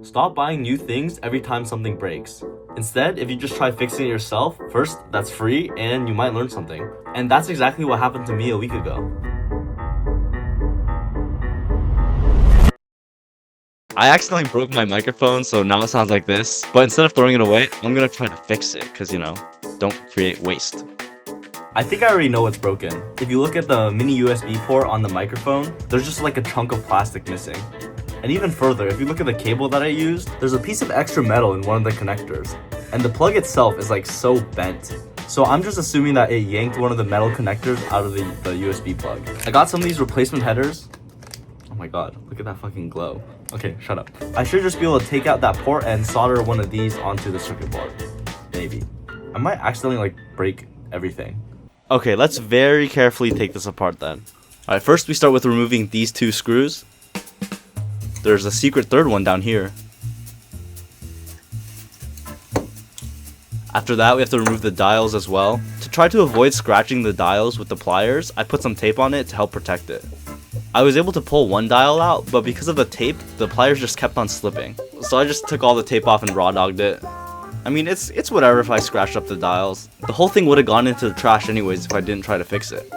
Stop buying new things every time something breaks. Instead, if you just try fixing it yourself, first, that's free and you might learn something. And that's exactly what happened to me a week ago. I accidentally broke my microphone, so now it sounds like this. But instead of throwing it away, I'm gonna try to fix it, because, don't create waste. I think I already know what's broken. If you look at the mini USB port on the microphone, there's just like a chunk of plastic missing. And even further, if you look at the cable that I used, there's a piece of extra metal in one of the connectors. And the plug itself is like so bent. So I'm just assuming that it yanked one of the metal connectors out of the USB plug. I got some of these replacement headers. Oh my god, look at that fucking glow. Okay, shut up. I should just be able to take out that port and solder one of these onto the circuit board. Maybe. I might accidentally break everything. Okay, let's very carefully take this apart then. Alright, first we start with removing these two screws. There's a secret third one down here. After that, we have to remove the dials as well. To try to avoid scratching the dials with the pliers, I put some tape on it to help protect it. I was able to pull one dial out, but because of the tape, the pliers just kept on slipping. So I just took all the tape off and raw dogged it. I mean, it's whatever if I scratched up the dials. The whole thing would have gone into the trash anyways if I didn't try to fix it.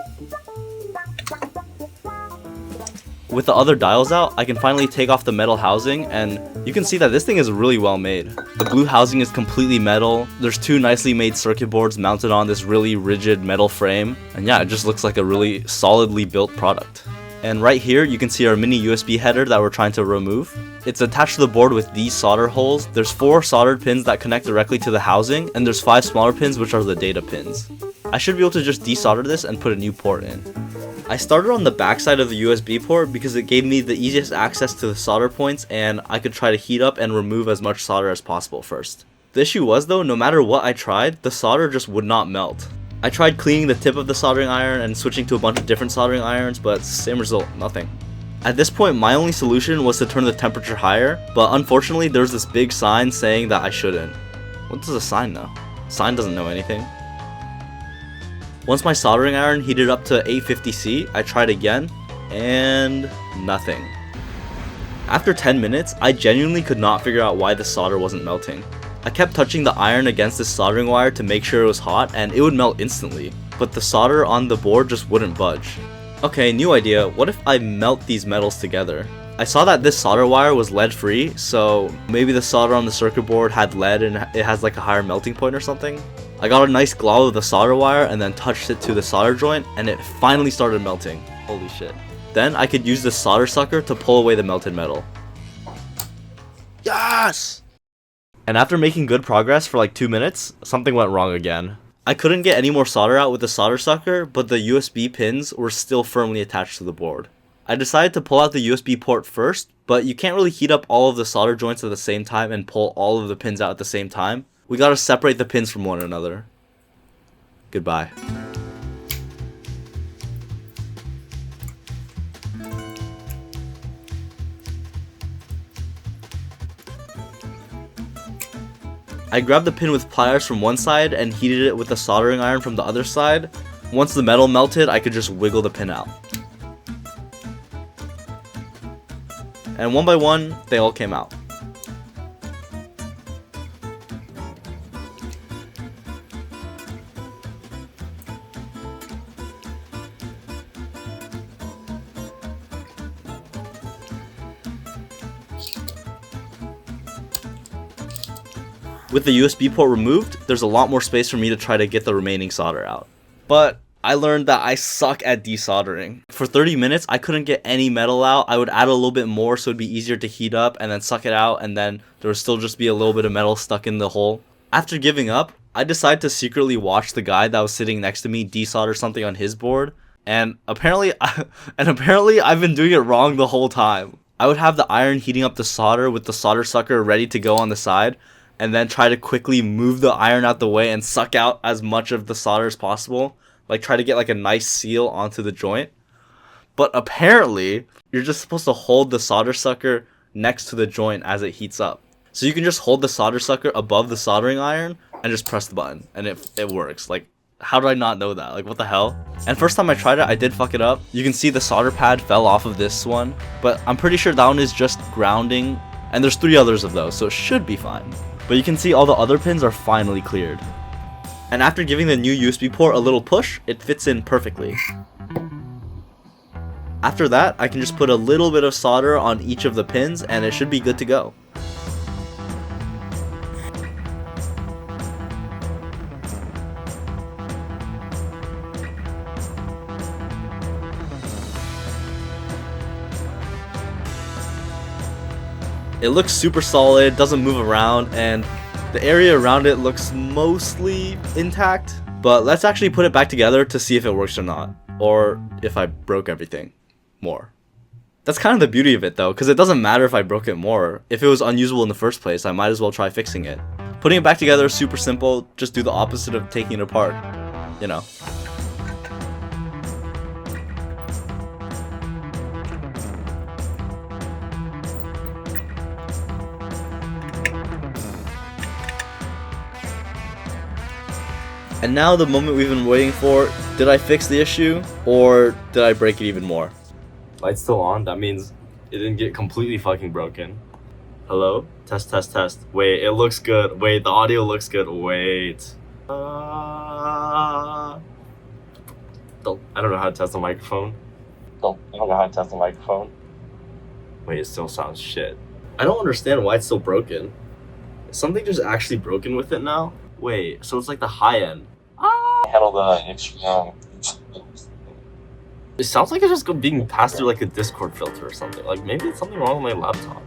With the other dials out, I can finally take off the metal housing, and you can see that this thing is really well made. The blue housing is completely metal. There's two nicely made circuit boards mounted on this really rigid metal frame, and yeah, it just looks like a really solidly built product. And right here, you can see our mini USB header that we're trying to remove. It's attached to the board with these solder holes. There's 4 soldered pins that connect directly to the housing, and there's 5 smaller pins which are the data pins. I should be able to just desolder this and put a new port in. I started on the back side of the USB port because it gave me the easiest access to the solder points, and I could try to heat up and remove as much solder as possible first. The issue was though, no matter what I tried, the solder just would not melt. I tried cleaning the tip of the soldering iron and switching to a bunch of different soldering irons, but same result, nothing. At this point, my only solution was to turn the temperature higher, but unfortunately there's this big sign saying that I shouldn't. What does a sign know? Sign doesn't know anything. Once my soldering iron heated up to 850C, I tried again, and nothing. After 10 minutes, I genuinely could not figure out why the solder wasn't melting. I kept touching the iron against this soldering wire to make sure it was hot, and it would melt instantly, but the solder on the board just wouldn't budge. Okay, new idea, what if I melt these metals together? I saw that this solder wire was lead free, so maybe the solder on the circuit board had lead and it has like a higher melting point or something. I got a nice glob of the solder wire and then touched it to the solder joint, and it finally started melting. Holy shit. Then I could use the solder sucker to pull away the melted metal. Yes! And after making good progress for like 2 minutes, something went wrong again. I couldn't get any more solder out with the solder sucker, but the USB pins were still firmly attached to the board. I decided to pull out the USB port first, but you can't really heat up all of the solder joints at the same time and pull all of the pins out at the same time. We gotta separate the pins from one another. Goodbye. I grabbed the pin with pliers from one side and heated it with the soldering iron from the other side. Once the metal melted, I could just wiggle the pin out. And one by one, they all came out. With the USB port removed, there's a lot more space for me to try to get the remaining solder out. But I learned that I suck at desoldering. For 30 minutes, I couldn't get any metal out. I would add a little bit more so it'd be easier to heat up and then suck it out, and then there would still just be a little bit of metal stuck in the hole. After giving up, I decided to secretly watch the guy that was sitting next to me desolder something on his board, and apparently I've been doing it wrong the whole time. I would have the iron heating up the solder with the solder sucker ready to go on the side, and then try to quickly move the iron out the way and suck out as much of the solder as possible. Like try to get like a nice seal onto the joint. But apparently, you're just supposed to hold the solder sucker next to the joint as it heats up. So you can just hold the solder sucker above the soldering iron and just press the button, and it works. Like, how did I not know that? Like, what the hell? And first time I tried it, I did fuck it up. You can see the solder pad fell off of this one, but I'm pretty sure that one is just grounding And there's 3 others of those, so it should be fine. But you can see all the other pins are finally cleared. And after giving the new USB port a little push, it fits in perfectly. After that, I can just put a little bit of solder on each of the pins and it should be good to go. It looks super solid, doesn't move around, and the area around it looks mostly intact. But let's actually put it back together to see if it works or not, or if I broke everything more. That's kind of the beauty of it though, because it doesn't matter if I broke it more. If it was unusable in the first place, I might as well try fixing it. Putting it back together is super simple, just do the opposite of taking it apart, you know. And now the moment we've been waiting for. Did I fix the issue or did I break it even more? Light's still on, that means it didn't get completely fucking broken. Hello? Test, test, test. Wait, it looks good. Wait, the audio looks good. Wait. I don't know how to test the microphone. Wait, it still sounds shit. I don't understand why it's still broken. Is something just actually broken with it now? Wait, so it's like the high end. Handle the extreme. It sounds like it's just being passed through like a Discord filter or something. Like maybe it's something wrong with my laptop.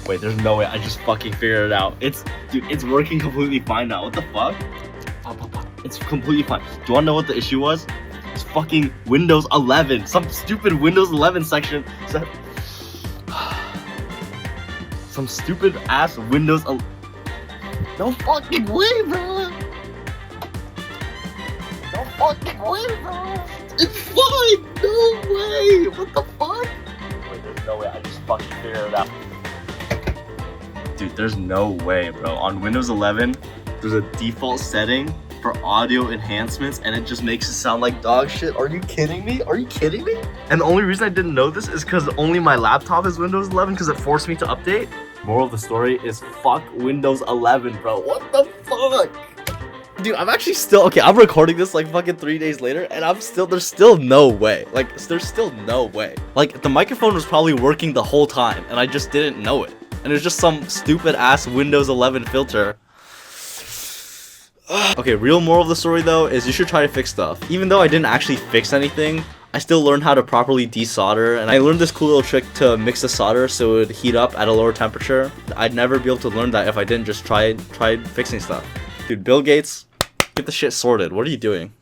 Wait, there's no way. I just fucking figured it out. Dude, it's working completely fine now. What the fuck? It's completely fine. Do you wanna know what the issue was? It's fucking Windows 11. Some stupid Windows 11 section said some stupid ass Windows 11. No fucking way, bro. No fucking way, bro. It's fine. No way. What the fuck? Wait, there's no way. I just fucking figured it out. Dude, there's no way, bro. On Windows 11, there's a default setting for audio enhancements and it just makes it sound like dog shit. Are you kidding me? Are you kidding me? And the only reason I didn't know this is because only my laptop is Windows 11 because it forced me to update. Moral of the story is fuck Windows 11, bro. What the fuck? Dude, I'm actually still, okay, I'm recording this like fucking 3 days later and there's still no way. Like, there's still no way. Like, the microphone was probably working the whole time and I just didn't know it. And it's just some stupid ass Windows 11 filter. Okay, real moral of the story though is you should try to fix stuff. Even though I didn't actually fix anything, I still learned how to properly desolder, and I learned this cool little trick to mix the solder so it would heat up at a lower temperature. I'd never be able to learn that if I didn't just try fixing stuff. Dude, Bill Gates, get the shit sorted. What are you doing?